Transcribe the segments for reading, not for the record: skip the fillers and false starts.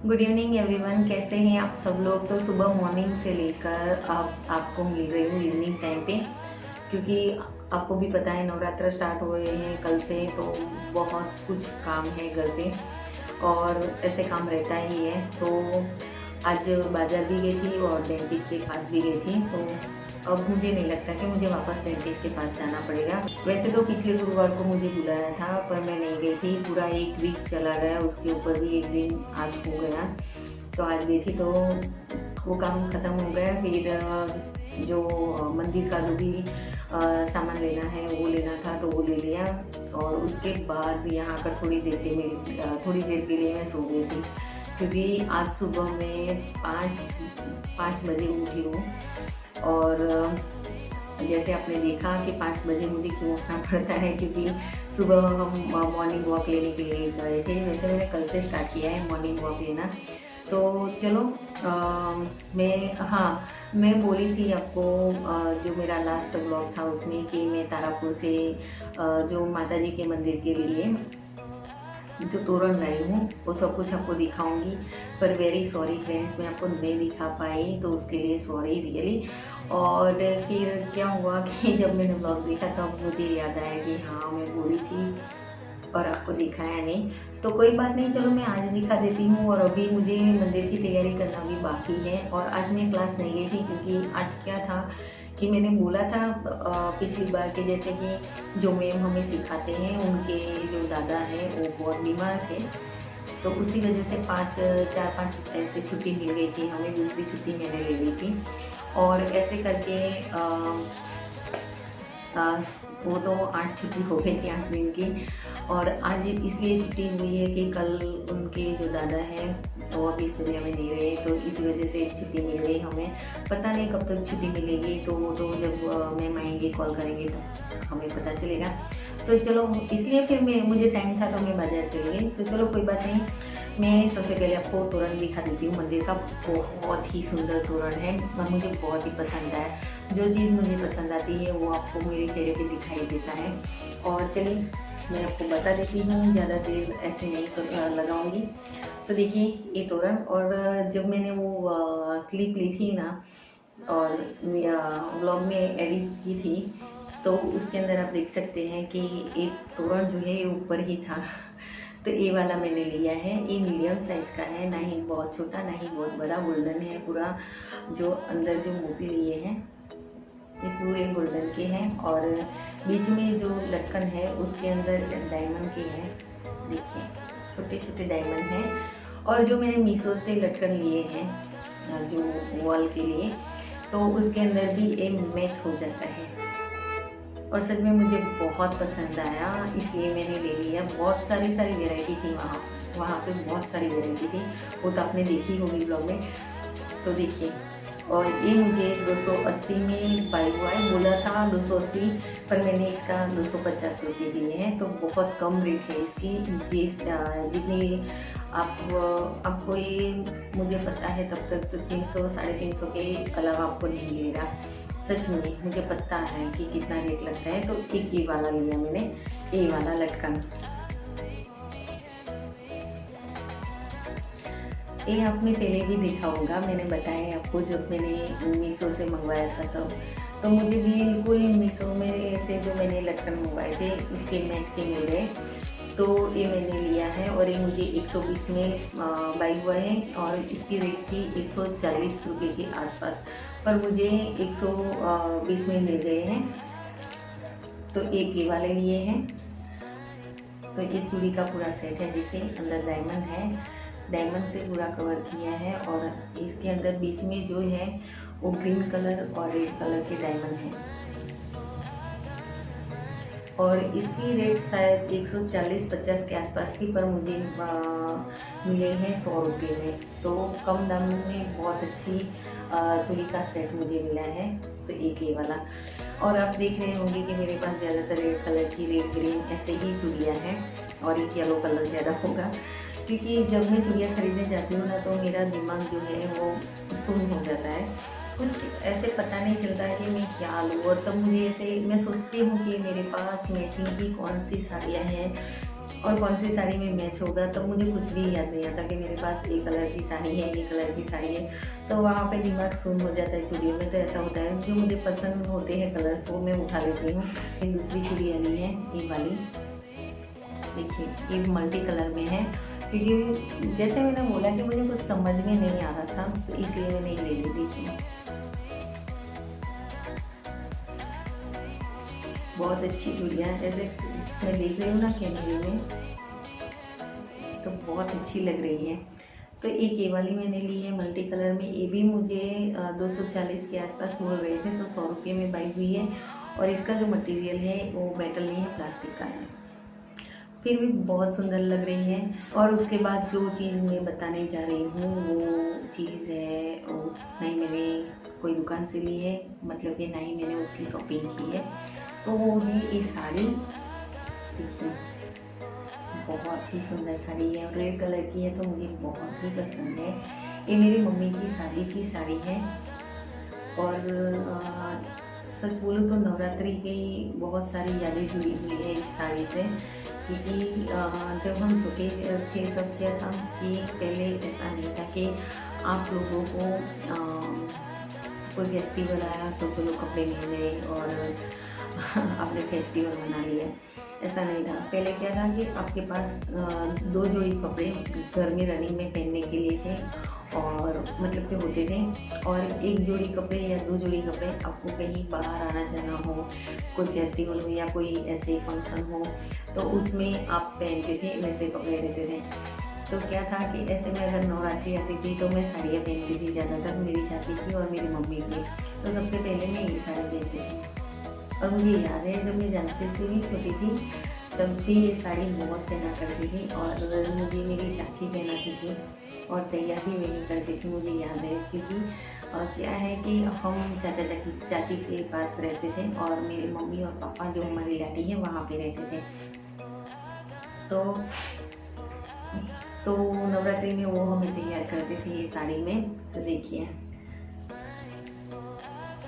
Good evening everyone, कैसे हैं आप सब लोग। तो सुबह मॉर्निंग से लेकर आपको मिल रही हूँ इवनिंग टाइम पे, क्योंकि आपको भी पता है नवरात्र स्टार्ट हो रहे हैं कल से। तो बहुत कुछ काम है घर पे और ऐसे काम रहता ही है। तो आज बाज़ार भी गई थी और डेंटिस्ट के पास भी गई थी। तो अब मुझे नहीं लगता कि मुझे वापस डेंटिस्ट के पास जाना पड़ेगा। वैसे तो पिछले गुरुवार को मुझे बुलाया था पर मैं नहीं गई थी। पूरा एक वीक चला गया, उसके ऊपर भी एक दिन आज हो गया। तो आज गई थी तो वो काम ख़त्म हो गया। फिर जो मंदिर का जो भी सामान लेना है वो लेना था तो वो ले लिया। और उसके बाद यहाँ आकर थोड़ी देर के लिए मैं सो गई थी, क्योंकि आज सुबह में 5 बजे उठी हूँ। और जैसे आपने देखा कि 5 बजे मुझे क्यों उठना पड़ता है, क्योंकि सुबह हम मॉर्निंग वॉक लेने के लिए गए थे। वैसे मैंने कल से स्टार्ट किया है मॉर्निंग वॉक लेना। तो चलो मैं बोली थी आपको जो मेरा लास्ट ब्लॉग था उसमें कि मैं तारापुर से जो माता जी के मंदिर के लिए जो तोरण लाई हूँ वो सब कुछ आपको दिखाऊंगी। पर वेरी सॉरी फ्रेंड्स, मैं आपको नहीं दिखा पाई, तो उसके लिए सॉरी रियली। और फिर क्या हुआ कि जब मैंने ब्लॉग देखा तब मुझे याद आया कि हाँ मैं बोली थी और आपको दिखाया नहीं। तो कोई बात नहीं, चलो मैं आज दिखा देती हूँ। और अभी मुझे मंदिर की तैयारी करना भी बाकी है। और आज मैं क्लास नहीं गई थी, क्योंकि आज क्या था कि मैंने बोला था पिछली बार के जैसे कि जो मैम हमें सिखाते हैं उनके जो दादा हैं वो बहुत बीमार थे। तो उसी वजह से 4-5 ऐसे छुट्टी मिल गई थी हमें, दूसरी छुट्टी मैंने ले ली थी। और ऐसे करके वो तो 8 छुट्टी हो गई थी, 8 दिन की। और आज इसलिए छुट्टी हुई है कि कल उनके जो दादा हैं वो अभी इस दुनिया में नहीं रहे, तो इसी वजह से छुट्टी मिल गई हमें। पता नहीं कब तक छुट्टी मिलेगी, तो वो तो जब मैम आएंगे कॉल करेंगे तो हमें पता चलेगा। तो चलो इसलिए फिर मुझे टाइम था तो मैं बाजार चली गई। तो चलो कोई बात नहीं, मैं सबसे पहले आपको तोरण दिखा देती हूँ मंदिर का। बहुत ही सुंदर तोरण है और मुझे बहुत ही पसंद आया। जो चीज़ मुझे पसंद आती है वो आपको मेरे चेहरे पे दिखाई देता है। और चलिए मैं आपको बता देती हूँ, ज़्यादा देर ऐसे नहीं लगाऊंगी। तो देखिए ये तोरण। और जब मैंने वो क्लिप ली थी ना और व्लॉग में एडिट की थी, तो उसके अंदर आप देख सकते हैं कि एक तोरण जो है ये ऊपर ही था। तो ये वाला मैंने लिया है। ये मीडियम साइज़ का है, ना ही बहुत छोटा ना ही बहुत बड़ा। गोल्डन है पूरा। जो अंदर जो मोती लिए हैं ये पूरे गोल्डन के हैं। और बीच में जो लटकन है उसके अंदर डायमंड के हैं। देखिए छोटे छोटे डायमंड हैं। और जो मैंने मीशो से लटकन लिए हैं जो वॉल के लिए, तो उसके अंदर भी ये मैच हो जाता है। और सच में मुझे बहुत पसंद आया, इसलिए मैंने ले लिया। बहुत सारी वैरायटी थी वहाँ पे बहुत सारी वैरायटी थी, वो तो आपने देखी होगी ब्लॉग में। तो देखिए, और ये मुझे 280 में बाई हुआ है। बोला था 280, पर मैंने इसका 250 रुपये दिए हैं। तो बहुत कम रेट है इसकी। जितनी आपको ये मुझे पता है तब तक तो 300 350 के अलावा आपको नहीं मिलेगा। सच में मुझे पता है कि कितना रेट लगता है। तो एक ये वाला लिया मैंने, ये वाला लटकन। ये आपने पहले भी देखा होगा, मैंने बताया आपको जब मैंने मीशो से मंगवाया था तब। तो मुझे बिल्कुल मीशो में ऐसे जो मैंने लटकन मंगवाए थे इसके मैच के मिल गए। तो ये मैंने लिया है और ये मुझे 120 में बाई हुआ है। और इसकी रेट थी 140 रुपये के आसपास, पर मुझे 120 में मिल गए हैं। तो एक ये वाले लिए हैं। तो ये चूड़ी का पूरा सेट है। देखिए अंदर डायमंड है, डायमंड से पूरा कवर किया है। और इसके अंदर बीच में जो है वो ग्रीन कलर और रेड कलर के डायमंड हैं। और इसकी रेट शायद 140-50 के आसपास थी, पर मुझे मिले हैं 100 रुपये में। तो कम दाम में बहुत अच्छी चूड़ी का सेट मुझे मिला है। तो एक ये वाला। और आप देख रहे होंगे कि मेरे पास ज़्यादातर रेड कलर की, रेड ग्रीन ऐसे ही चूड़ियाँ हैं। और एक येलो कलर ज़्यादा होगा, क्योंकि जब मैं चूड़ियाँ खरीदने जाती हूँ ना तो मेरा दिमाग जो है वो सुन्न हो जाता है। कुछ ऐसे पता नहीं चलता है कि मैं क्या लूँ। और तब मुझे ऐसे मैं सोचती हूँ कि मेरे पास मैचिंग की कौन सी साड़ियाँ हैं और कौन सी साड़ी में मैच होगा, तब मुझे कुछ भी याद नहीं आता कि मेरे पास ये कलर की साड़ी है, ये कलर की साड़ी है। तो वहाँ पे दिमाग सुन हो जाता है। चूड़ियों में तो ऐसा होता है, जो मुझे पसंद होते हैं कलर्स वो मैं उठा लेती हूँ। ये दूसरी चूड़ी वाली है, ये वाली देखिए, ये मल्टी कलर में है, क्योंकि जैसे मैंने बोला कि मुझे कुछ समझ में नहीं आ रहा था, तो इसलिए मैंने ये ले ली थी। बहुत अच्छी चूड़ियाँ, ऐसे मैं देख रही हूँ ना कैमरे में, तो बहुत अच्छी लग रही है। तो एक ये वाली मैंने ली है मल्टी कलर में, ये भी मुझे 240 के आसपास बोल रहे थे, तो 100 रुपये में बाई हुई है। और इसका जो मटेरियल है वो मेटल नहीं है, प्लास्टिक का है, फिर भी बहुत सुंदर लग रही है। और उसके बाद जो चीज़ मैं बताने जा रही हूँ वो चीज़ है, वो नहीं मैंने कोई दुकान से ली है, मतलब कि नहीं मैंने उसकी शॉपिंग की है। तो वो है ये साड़ी, देखिए बहुत ही सुंदर साड़ी है और रेड कलर की है, तो मुझे बहुत ही पसंद है। ये मेरी मम्मी की शादी की साड़ी है। और सच बोलूँ तो नवरात्रि की बहुत सारी यादें जुड़ी हुई है इस साड़ी से, क्योंकि जब हम छोटे थे तब क्या था कि पहले ऐसा नहीं था कि आप लोगों को कोई फेस्टिवल आया तो चलो कपड़े मिल गए और आपने फेस्टिवल मना लिया, ऐसा नहीं था। पहले क्या था कि आपके पास 2 जोड़ी कपड़े घर में रनिंग में पहनने के लिए थे, और मतलब के होते थे, और 1 जोड़ी कपड़े या 2 जोड़ी कपड़े आपको कहीं बाहर आना जाना हो, कोई फेस्टिवल हो या कोई ऐसे फंक्शन हो, तो उसमें आप पहनते थे, वैसे कपड़े रहते थे। तो क्या था कि ऐसे में अगर नवरात्रि आती थी तो मैं साड़ियाँ पहनती थी ज़्यादातर, मेरी चाची की और मेरी मम्मी की। तो सबसे पहले मैं ये साड़ी पहनती थी। और मुझे याद है जब मैं जानसी से भी छोटी थी तब भी ये साड़ी बहुत पहना करती थी, और मुझे मेरी चाची पहनाती थी और तैयार भी वही करती थी, मुझे याद है। क्योंकि क्या है कि हम चाची के पास रहते थे और मेरी मम्मी और पापा जो हमारी लाटी है वहाँ पे रहते थे। तो नवरात्रि में वो हमें तैयार करते थे ये साड़ी में। तो देखिए,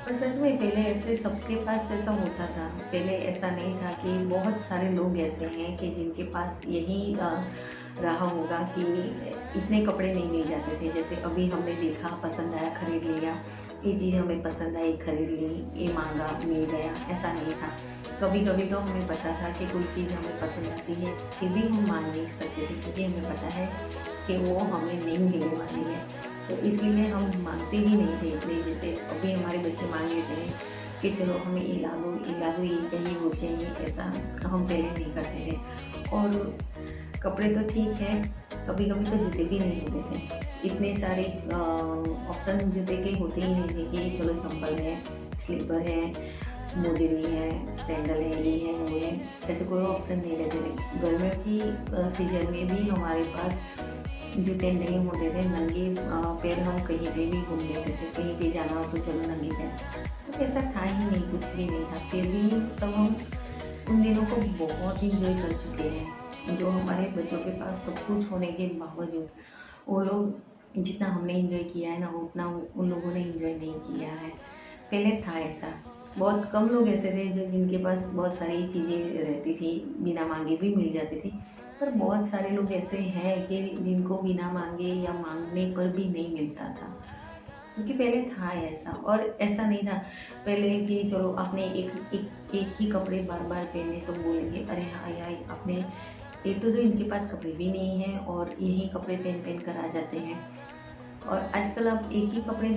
और सच में पहले ऐसे सबके पास ऐसा होता था, पहले ऐसा नहीं था कि बहुत सारे लोग ऐसे हैं कि जिनके पास यही रहा होगा कि इतने कपड़े नहीं मिल जाते थे। जैसे अभी हमने देखा, पसंद आया खरीद लिया, ये चीज़ हमें पसंद आई खरीद ली, ये मांगा मिल गया, ऐसा नहीं था। कभी कभी तो हमें पता था कि कोई चीज़ हमें पसंद आती है, फिर भी हम मांग नहीं सकते थे, क्योंकि हमें पता है कि वो हमें नहीं मिलने वाली है। तो इसलिए हम मांगते भी नहीं थे इतने। जैसे अभी हमारे बच्चे मांग लेते हैं कि चलो हमें ये ला दो, ये चाहिए, वो चाहिए, ऐसा हम पहले नहीं करते थे। और कपड़े तो ठीक है, कभी कभी तो जूते भी नहीं होते थे, इतने सारे ऑप्शन जूते के होते ही नहीं थे कि चलो चंपल है, स्लीपर है, मोजरी है, सैंडल है, ये है, वो है, ऐसे कोई ऑप्शन नहीं रहते थे। गर्मियों की सीजन में भी हमारे पास जूते नहीं होते थे, नंगे पैर हम कहीं पे भी घूम लेते थे, कहीं पे जाना हो तो चलो नंगे पैर, तो ऐसा था ही नहीं, कुछ भी नहीं था। फिर भी तब हम उन दिनों को बहुत इंजॉय कर चुके हैं, जो हमारे बच्चों के पास सब कुछ होने के बावजूद वो लोग जितना हमने इंजॉय किया है ना, उतना उन लोगों ने इंजॉय नहीं किया है। पहले था ऐसा, बहुत कम लोग ऐसे थे जो जिनके पास बहुत सारी चीज़ें रहती थी, बिना मांगे भी मिल जाती थी। पर बहुत सारे लोग ऐसे हैं कि जिनको बिना मांगे या मांगने पर भी नहीं मिलता था, क्योंकि पहले था ऐसा। और ऐसा नहीं था पहले कि चलो आपने एक ही कपड़े बार बार पहने तो बोलेंगे अरे हाँ यार आपने, एक तो जो इनके पास कपड़े भी नहीं हैं और यही कपड़े पहन कर आ जाते हैं। और आजकल आप एक ही कपड़े,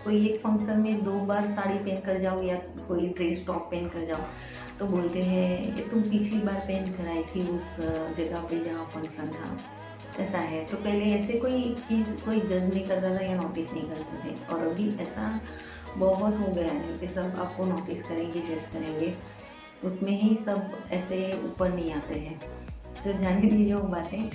कोई एक फंक्शन में 2 बार साड़ी पहन कर जाओ या कोई ड्रेस टॉप पहन कर जाओ तो बोलते हैं कि तुम पिछली बार पहन कर आई थी उस जगह पे जहाँ फंक्शन था, ऐसा है। तो पहले ऐसे कोई चीज़ कोई जज नहीं करता था या नोटिस नहीं करते थे, और अभी ऐसा बहुत हो गया है कि सब आपको नोटिस करेंगे, जज करेंगे, उसमें ही सब ऐसे ऊपर नहीं आते हैं। तो जाने दीजिए वो बातें।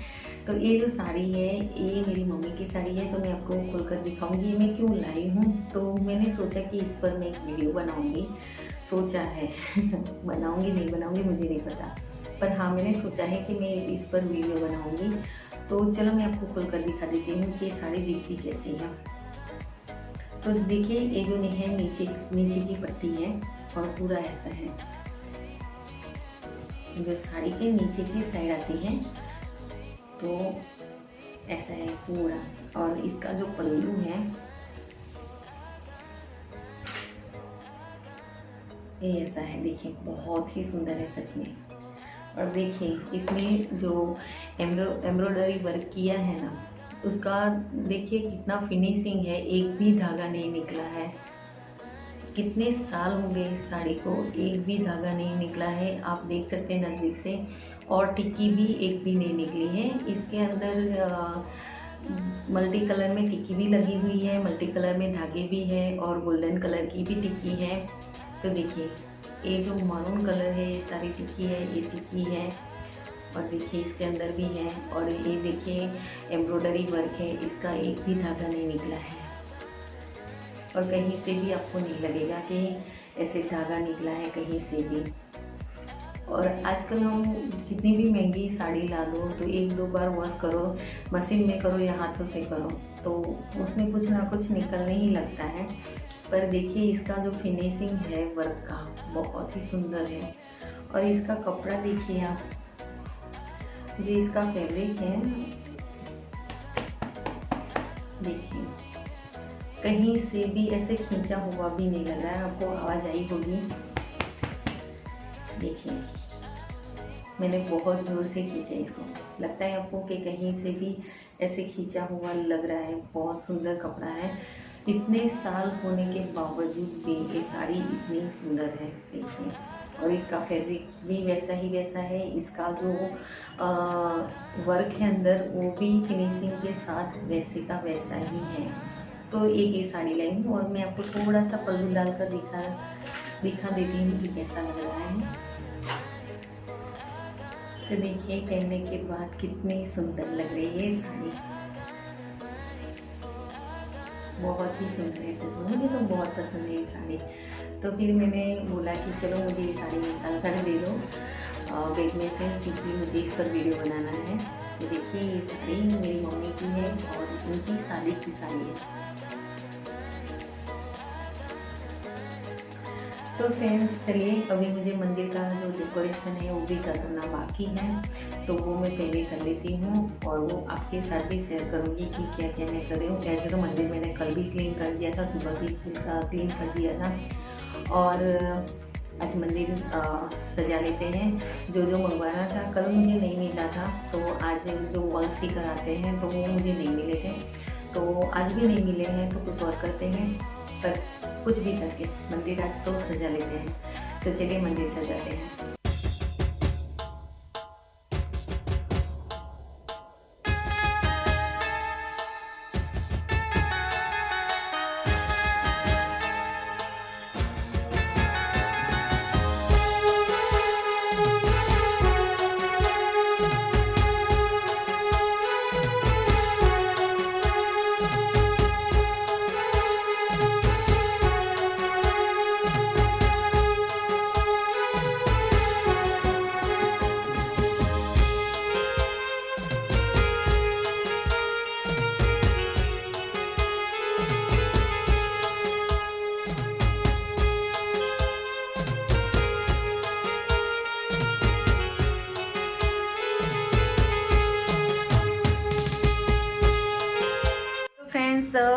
तो ये जो साड़ी है ये मेरी मम्मी की साड़ी है, तो मैं आपको खोलकर दिखाऊंगी ये मैं क्यों लाई हूँ। तो मैंने सोचा कि इस पर मैं एक वीडियो बनाऊंगी, सोचा है बनाऊंगी नहीं बनाऊंगी मुझे नहीं पता, पर हाँ मैंने सोचा है कि मैं इस पर वीडियो बनाऊंगी। तो चलो मैं आपको खोलकर दिखा देती हूँ कि साड़ी दिखती कैसी है। तो देखिए ये जो है नीचे की पट्टी है और पूरा ऐसा है, जो साड़ी के नीचे की साइड आती है, तो ऐसा है पूरा। और इसका जो पल्लू है ये ऐसा है, देखिए बहुत ही सुंदर है सच में। और देखिए इसमें जो एम्ब्रॉयडरी वर्क किया है ना, उसका देखिए कितना फिनिशिंग है, एक भी धागा नहीं निकला है। कितने साल हो गए इस साड़ी को, एक भी धागा नहीं निकला है, आप देख सकते हैं नज़दीक से। और टिक्की भी एक भी नहीं निकली है। इसके अंदर मल्टी कलर में टिक्की भी लगी हुई है, मल्टी कलर में धागे भी है और गोल्डन कलर की भी टिक्की है। तो देखिए ये जो मरून कलर है ये सारी टिक्की है, ये टिक्की है। और देखिए इसके अंदर भी है। और ये देखिए एम्ब्रॉयडरी वर्क है, इसका एक भी धागा नहीं निकला है। और कहीं से भी आपको नहीं लगेगा कि ऐसे धागा निकला है कहीं से भी। और आजकल हम कितनी भी महंगी साड़ी ला दो तो एक दो बार वॉश करो, मशीन में करो या हाथों से करो, तो उसमें कुछ ना कुछ निकलने ही लगता है। पर देखिए इसका जो फिनिशिंग है वर्क का बहुत ही सुंदर है। और इसका कपड़ा देखिए आप, जो इसका फैब्रिक है देखिए कहीं से भी ऐसे खींचा हुआ भी नहीं लग रहा है। आपको आवाज़ आई होगी, देखिए मैंने बहुत जोर से खींचा इसको, लगता है आपको कि कहीं से भी ऐसे खींचा हुआ लग रहा है। बहुत सुंदर कपड़ा है, इतने साल होने के बावजूद भी ये साड़ी इतनी सुंदर है देखिए। और इसका फैब्रिक भी वैसा ही वैसा है, इसका जो वर्क है अंदर वो भी फिनिशिंग के साथ वैसे का वैसा ही है। तो एक ये साड़ी लाई हूँ और मैं आपको थोड़ा सा पल्लू डालकर दिखा देती हूँ कि कैसा लग रहा है। तो देखिए पहनने के बाद कितनी सुंदर लग रही है ये साड़ी, बहुत ही सुंदर है सच में, मुझे तो बहुत पसंद है ये साड़ी। तो फिर मैंने बोला कि चलो मुझे ये साड़ी निकाल कर दे दो बैग में से, क्योंकि मुझे इस पर वीडियो बनाना है। तो देखिए ये साड़ी मेरी मम्मी की है और उनकी शादी की साड़ी है। तो फ्रेंड्स चलिए, अभी मुझे मंदिर का जो डेकोरेशन है वो भी करना बाकी है, तो वो मैं पहले कर लेती हूँ और वो आपके साथ भी शेयर करूँगी कि क्या क्या मैं कर रही हूँ। ऐसे तो मंदिर मैंने कल भी क्लीन कर दिया था, सुबह भी क्लीन कर दिया था। और आज मंदिर सजा लेते हैं। जो जो मंगवाना था कल मुझे नहीं मिला था, तो आज जो वॉल स्टिकर आते हैं तो वो मुझे नहीं मिले थे, तो आज भी नहीं मिले हैं, तो कुछ और करते हैं। पर कुछ भी करके मंदिर आज तो सजा लेते हैं। तो चलिए मंदिर सजाते हैं।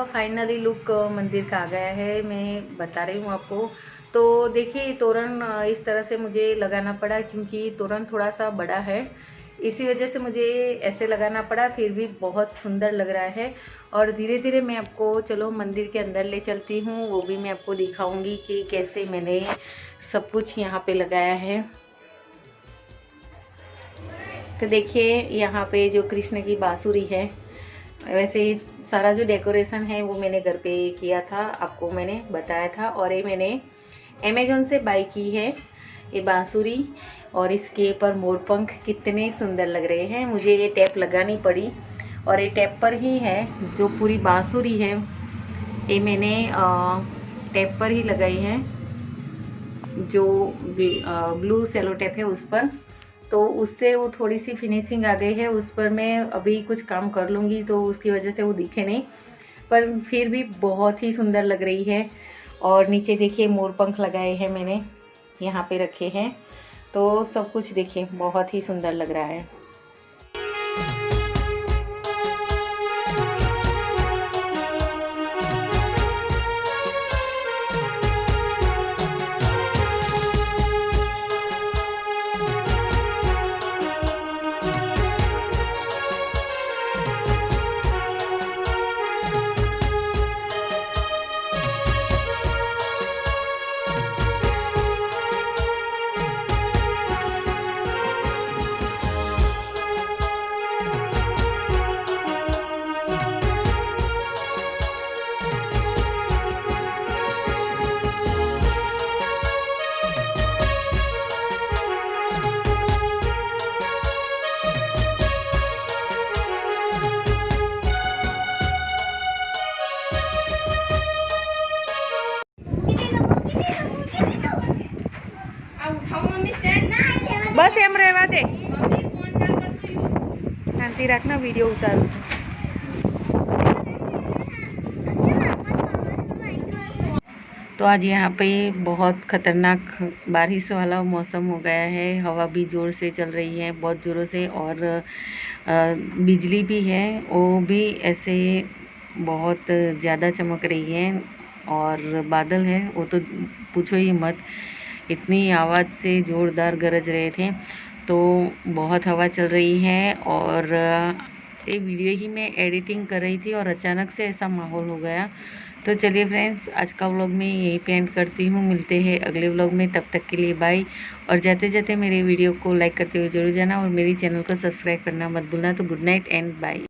फाइनली लुक मंदिर का आ गया है, मैं बता रही हूँ आपको। तो देखिए तोरण इस तरह से मुझे लगाना पड़ा, क्योंकि तोरण थोड़ा सा बड़ा है, इसी वजह से मुझे ऐसे लगाना पड़ा। फिर भी बहुत सुंदर लग रहा है। और धीरे धीरे मैं आपको चलो मंदिर के अंदर ले चलती हूँ, वो भी मैं आपको दिखाऊंगी कि कैसे मैंने सब कुछ यहाँ पे लगाया है। तो देखिए यहाँ पे जो कृष्ण की बांसुरी है, वैसे ही सारा जो डेकोरेशन है वो मैंने घर पे किया था, आपको मैंने बताया था। और ये मैंने अमेज़न से बाय की है ये बांसुरी, और इसके ऊपर मोरपंख कितने सुंदर लग रहे हैं। मुझे ये टैप लगानी पड़ी और ये टैप पर ही है, जो पूरी बांसुरी है ये मैंने टैप पर ही लगाई है, जो ब्लू सेलो टैप है उस पर। तो उससे वो थोड़ी सी फिनिशिंग आ गई है, उस पर मैं अभी कुछ काम कर लूँगी तो उसकी वजह से वो दिखे नहीं, पर फिर भी बहुत ही सुंदर लग रही है। और नीचे देखिए मोर पंख लगाए हैं मैंने, यहाँ पे रखे हैं। तो सब कुछ देखिए बहुत ही सुंदर लग रहा है। बस एम रहवा दे, शांति रखना, वीडियो उतारू। तो आज यहाँ पे बहुत ख़तरनाक बारिश वाला मौसम हो गया है, हवा भी ज़ोर से चल रही है, बहुत ज़ोरों से, और बिजली भी है, वो भी ऐसे बहुत ज़्यादा चमक रही है, और बादल है वो तो पूछो ही मत, इतनी आवाज़ से ज़ोरदार गरज रहे थे। तो बहुत हवा चल रही है, और ये वीडियो ही मैं एडिटिंग कर रही थी और अचानक से ऐसा माहौल हो गया। तो चलिए फ्रेंड्स, आज का व्लॉग मैं यही पे एंड करती हूँ, मिलते हैं अगले व्लॉग में, तब तक के लिए बाय। और जाते जाते मेरे वीडियो को लाइक करते हुए जरूर जाना, और मेरी चैनल को सब्सक्राइब करना मत भूलना। तो गुड नाइट एंड बाय।